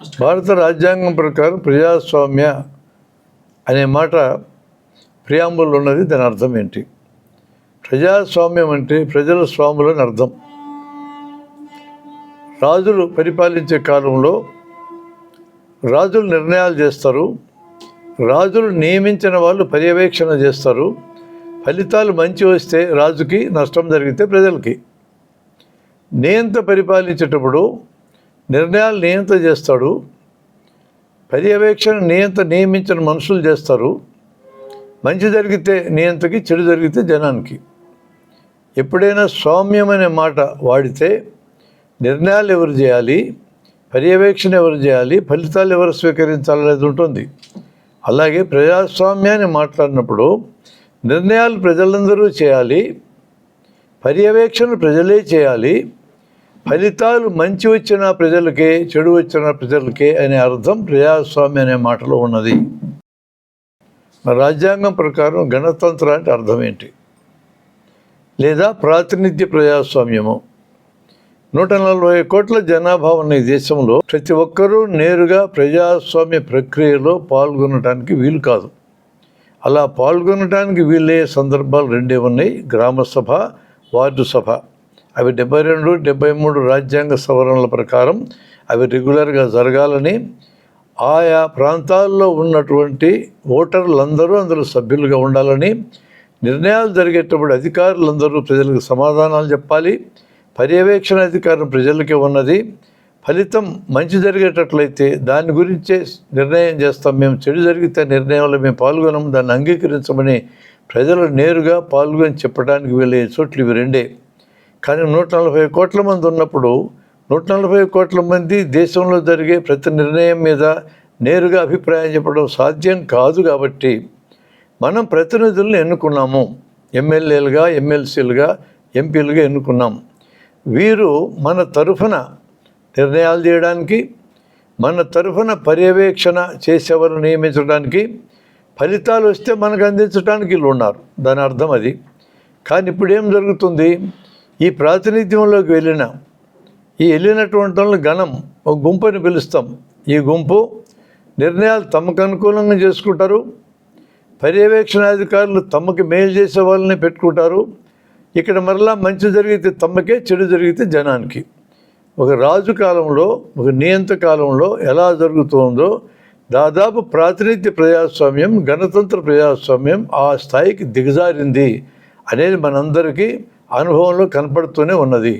భారత రాజ్యాంగం ప్రకారం ప్రజాస్వామ్య అనే మాట ప్రియాంబుల్ ఉన్నది. దాని అర్థం ఏంటి? ప్రజాస్వామ్యం అంటే ప్రజల స్వాములని అర్థం. రాజులు పరిపాలించే కాలంలో రాజులు నిర్ణయాలు చేస్తారు, రాజులు నియమించిన వాళ్ళు పర్యవేక్షణ చేస్తారు. ఫలితాలు మంచి వస్తే రాజుకి, నష్టం జరిగితే ప్రజలకి. నియంత పరిపాలించేటప్పుడు నిర్ణయాలు నియంత చేస్తాడు, పర్యవేక్షణ నియంత నియమించిన మనుషులు చేస్తారు. మంచి జరిగితే నియంతకి, చెడు జరిగితే జనానికి. ఎప్పుడైనా స్వామ్యం అనే మాట వాడితే నిర్ణయాలు ఎవరు చేయాలి, పర్యవేక్షణ ఎవరు చేయాలి, ఫలితాలు ఎవరు స్వీకరించాలనేది ఉంటుంది. అలాగే ప్రజాస్వామ్యాన్ని మాట్లాడినప్పుడు నిర్ణయాలు ప్రజలందరూ చేయాలి, పర్యవేక్షణ ప్రజలే చేయాలి, ఫలితాలు మంచి వచ్చిన ప్రజలకే, చెడు వచ్చిన ప్రజలకే అనే అర్థం ప్రజాస్వామ్యం అనే మాటలో ఉన్నది. రాజ్యాంగం ప్రకారం గణతంత్రం అంటే అర్థం ఏంటి? లేదా ప్రాతినిధ్య ప్రజాస్వామ్యము. 140 కోట్ల జనాభా ఉన్న ఈ దేశంలో ప్రతి ఒక్కరూ నేరుగా ప్రజాస్వామ్య ప్రక్రియలో పాల్గొనడానికి వీలు కాదు. అలా పాల్గొనడానికి వీలయ్యే సందర్భాలు రెండే ఉన్నాయి: గ్రామ సభ, వార్డు సభ. అవి 72, 73 రాజ్యాంగ సవరణల ప్రకారం అవి రెగ్యులర్గా జరగాలని, ఆయా ప్రాంతాల్లో ఉన్నటువంటి ఓటర్లందరూ అందులో సభ్యులుగా ఉండాలని, నిర్ణయాలు జరిగేటప్పుడు అధికారులందరూ ప్రజలకు సమాధానాలు చెప్పాలి, పర్యవేక్షణ అధికారం ప్రజలకే ఉన్నది. ఫలితం మంచి జరిగేటట్లయితే దాని గురించే నిర్ణయం చేస్తాం, మేము చెడు జరిగితే నిర్ణయంలో మేము పాల్గొనము, దాన్ని అంగీకరించమని ప్రజలు నేరుగా పాల్గొని చెప్పడానికి వీలయ్యే చోట్లు ఇవి రెండే. కానీ 140 కోట్ల మంది ఉన్నప్పుడు 140 కోట్ల మంది దేశంలో జరిగే ప్రతి నిర్ణయం మీద నేరుగా అభిప్రాయం చెప్పడం సాధ్యం కాదు. కాబట్టి మనం ప్రతినిధులను ఎన్నుకున్నాము, ఎమ్మెల్యేలుగా, ఎమ్మెల్సీలుగా, ఎంపీలుగా ఎన్నుకున్నాం. వీరు మన తరఫున నిర్ణయాలు చేయడానికి, మన తరఫున పర్యవేక్షణ చేసేవారు నియమించడానికి, ఫలితాలు వస్తే మనకు అందించడానికి వీళ్ళు ఉన్నారు. దాని అర్థం అది. కానీ ఇప్పుడు ఏం జరుగుతుంది? ఈ ప్రాతినిధ్యంలోకి వెళ్ళినటువంటి వాళ్ళని గణం, ఒక గుంపుని పిలుస్తాం. ఈ గుంపు నిర్ణయాలు తమకు అనుకూలంగా చేసుకుంటారు, పర్యవేక్షణాధికారులు తమకు మేలు చేసే వాళ్ళని పెట్టుకుంటారు. ఇక్కడ మరలా మంచి జరిగితే తమకే, చెడు జరిగితే జనానికి. ఒక రాజు కాలంలో, ఒక నియంత కాలంలో ఎలా జరుగుతుందో దాదాపు ప్రాతినిధ్య ప్రజాస్వామ్యం, గణతంత్ర ప్రజాస్వామ్యం ఆ స్థాయికి దిగజారింది అనేది మనందరికీ అనుభవంలో కనపడుతూనే ఉన్నది.